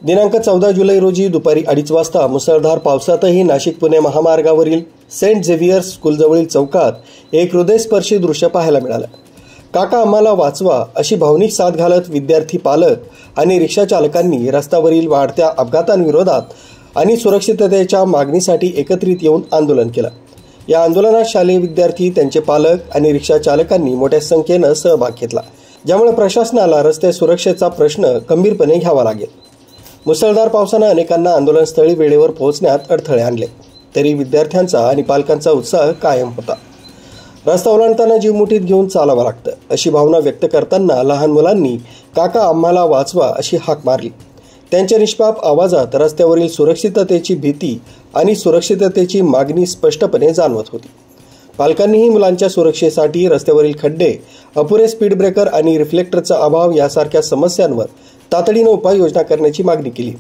दिनांक 14 जुलै रोजी दुपारी 2:30 वाजता मुसळधार पावसातही नाशिक पुणे महामार्गावरील सेंट झेवियर्स स्कूलजवळील चौकात एक हृदयस्पर्शी दृश्य पाहायला मिळालं। काका आम्हाला वाचवा अशी भावनिक साद घालत विद्यार्थी, पालक आणि रिक्षा चालकांनी रस्त्यावरील वाढत्या अपघातांविरोधात आणि सुरक्षिततेच्या मागणीसाठी एकत्रित येऊन आंदोलन केलं। या आंदोलनात शालेय विद्यार्थी, त्यांचे पालक आणि रिक्षा चालकांनी मोठ्या संख्येनं सहभाग घेतला, ज्यामुळे प्रशासनाला रस्ते सुरक्षेचा प्रश्न गंभीरपणे घ्यावा लागेल। मुसळधार पावसानं अनेकांना आंदोलनस्थळी वेळेवर पोहोचण्यात अडथळे आणले, तरी विद्यार्थ्यांचा आणि पालकांचा उत्साह कायम होता। रस्ता ओलांडताना जीव मुठीत घेऊन चालावं लागतं अशी भावना व्यक्त करताना लहान मुलांनी काका आम्हाला वाचवा अशी हाक मारली। त्यांच्या निष्पाप आवाजात रस्त्यावरील सुरक्षिततेची भीती आणि सुरक्षिततेची मागणी स्पष्टपणे जाणवत होती। पालकांनीही मुलांच्या सुरक्षेसाठी रस्त्यावरील खड्डे, अपुरे स्पीड ब्रेकर आणि रिफ्लेक्टरचा अभाव यासारख्या समस्यांवर तातडीने उपाययोजना करण्याची मागणी केली।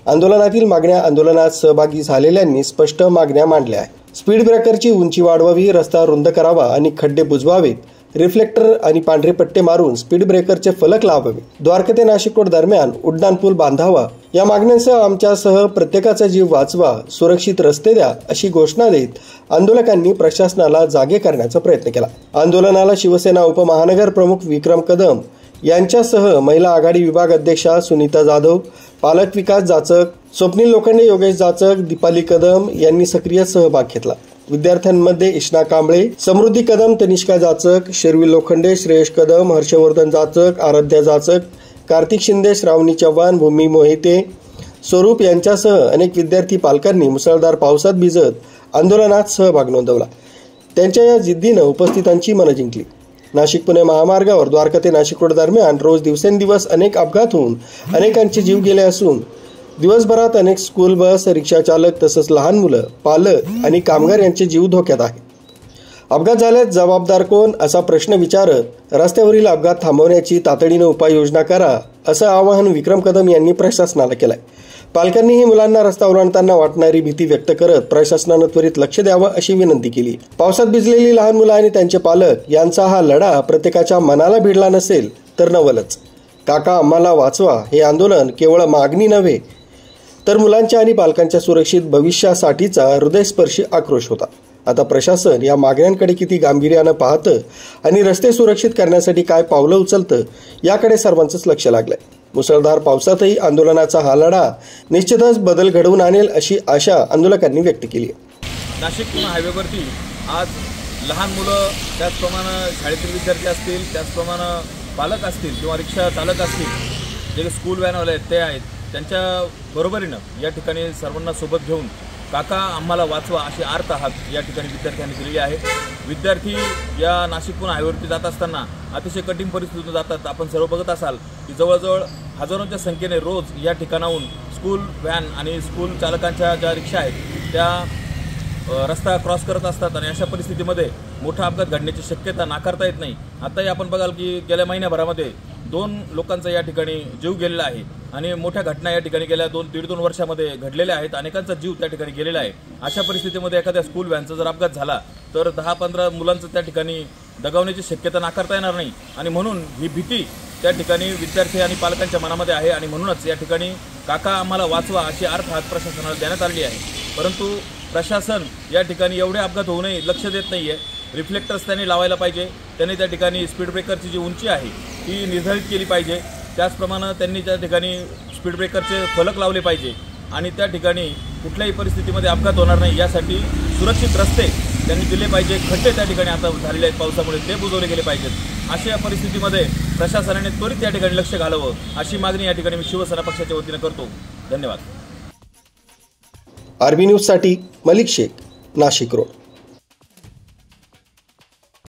आंदोलनातील मागण्या आंदोलनात सहभागी झालेल्यांनी स्पष्ट मागण्या मांडल्या आहेत। स्पीड ब्रेकरची उंची वाढवावी, रस्ता रुंद करावा आणि खड्डे बुजवावेत, रिफ्लेक्टर आणि पांढरे पट्टे मारून स्पीड ब्रेकरचे फलक लावावे, द्वारका ते नाशिक रोड दरम्यान उड्डाण पूल बांधावा, या मागण्यांसह आमच्यासह प्रत्येकाचा जीव वाचवा, सुरक्षित रस्ते द्या अशी घोषणा देत आंदोलकांनी प्रशासनाला जागे करण्याचा प्रयत्न केला। आंदोलनाला शिवसेना उपमहानगर प्रमुख विक्रम कदम यांच्यासह महिला आघाडी विभाग अध्यक्षा सुनीता जाधव, पालक विकास जाचक, स्वप्नील लोखंडे, योगेश जाचक, दीपाली कदम यांनी सक्रिय सहभाग घेतला। विद्यार्थ्यांमध्ये इष्णा कांबळे, समृद्धी कदम, तनिष्का जाचक, शर्विल लोखंडे, श्रेयश कदम, हर्षवर्धन जाचक, आराध्या जाचक, कार्तिक शिंदे, श्रावणी चव्हाण, भूमी मोहिते, स्वरूप यांच्यासह अनेक विद्यार्थी पालकांनी मुसळधार पावसात भिजत आंदोलनात सहभाग नोंदवला। त्यांच्या या जिद्दीनं उपस्थितांची मनं जिंकली। नाशिक पुणे महामार्गावर द्वारका ते नाशिक रोड दरम्यान रोज दिवसेंदिवस अनेक अपघात होऊन अनेकांचे जीव गेले असून दिवसभरात अनेक स्कूल बस, रिक्षा चालक तसंच लहान मुलं, पालक आणि कामगार यांचे जीव धोक्यात आहेत। अपघात झाल्यास जबाबदार कोण असा प्रश्न विचारत रस्त्यावरील अपघात थांबवण्याची तातडीने उपाययोजना करा असं आवाहन विक्रम कदम यांनी प्रशासनाला केलंय। पालकांनीही मुलांना रस्ता ओलांडताना वाटणारी भीती व्यक्त करत प्रशासनानं त्वरित लक्ष द्यावं अशी विनंती केली। पावसात भिजलेली लहान मुलं आणि त्यांचे पालक यांचा हा लढा प्रत्येकाच्या मनाला भिडला नसेल तर नवलच। काका आम्हाला वाचवा हे आंदोलन केवळ मागणी नव्हे तर मुलांच्या आणि पालकांच्या सुरक्षित भविष्यासाठीचा हृदयस्पर्शी आक्रोश होता। आता प्रशासन या मागण्यांकडे किती गांभीर्यानं पाहतं आणि रस्ते सुरक्षित करण्यासाठी काय पावलं उचलतं याकडे सर्वांचंच लक्ष लागलंय। मुसळधार पावसातही आंदोलनाचा हा लढा निश्चितच बदल घडवून आणेल अशी आशा आंदोलकांनी व्यक्त केली आहे। नाशिक पुणे हायवेवरती आज लहान मुलं, त्याचप्रमाणे शाळेतील विद्यार्थी असतील, त्याचप्रमाणे पालक असतील किंवा रिक्षा चालक असतील, जे स्कूल व्हॅनवाले आहेत ते आहेत, त्यांच्या बरोबरीनं या ठिकाणी सर्वांना सोबत घेऊन काका आम्हाला वाचवा अशी आर्त हाक या ठिकाणी विद्यार्थ्यांनी दिलेली आहे। विद्यार्थी या नाशिक पुणे हायवेवरती जात असताना अतिशय कठीण परिस्थितीतून जातात। आपण सर्व बघत असाल की जवळजवळ हजारोंच्या संख्येने रोज या ठिकाणाहून स्कूल व्हॅन आणि स्कूल चालकांच्या ज्या रिक्षा आहेत त्या रस्ता क्रॉस करत असतात आणि अशा परिस्थितीमध्ये मोठा अपघात घडण्याची शक्यता नाकारता येत नाही। आताही आपण बघाल की गेल्या महिन्याभरामध्ये 2 लोकांचा या ठिकाणी जीव गेलेला आहे आणि मोठ्या घटना या ठिकाणी गेल्या 2-2.5 वर्षामध्ये घडलेल्या आहेत। अनेकांचा जीव त्या ठिकाणी गेलेला आहे। अशा परिस्थितीमध्ये एखाद्या स्कूल व्हॅनचा जर अपघात झाला तर 10-15 मुलांचं त्या ठिकाणी दगावण्याची शक्यता नाकारता येणार नाही आणि म्हणून ही भीती त्या ठिकाणी विद्यार्थी आणि पालकांच्या मनामध्ये आहे आणि म्हणूनच या ठिकाणी काका आम्हाला वाचवा अशी अर्थ हात प्रशासनाला देण्यात आली आहे। परंतु प्रशासन या ठिकाणी एवढे अपघात होऊ नये लक्ष देत नाही आहे। रिफ्लेक्टर्स त्यांनी लावायला पाहिजे, त्यांनी त्या ठिकाणी स्पीड ब्रेकरची जी उंची आहे ती निर्धारित केली पाहिजे, त्याचप्रमाणे त्यांनी त्या ठिकाणी स्पीड ब्रेकरचे फलक लावले पाहिजे आणि त्या ठिकाणी कुठल्याही परिस्थितीमध्ये अपघात होणार नाही यासाठी सुरक्षित रस्ते त्यांनी दिले पाहिजे। खड्डे त्या ठिकाणी आता झालेले आहेत पावसामुळे ते बुजवले गेले पाहिजेत। अशा परिस्थितीमध्ये प्रशासनाने त्वरित या ठिकाणी लक्ष घालावं अशी मागणी या ठिकाणी मी शिवसेना पक्षाच्या वतीने करतो। धन्यवाद। आरबी न्यूजसाठी मलिक शेख, नाशिक रोड।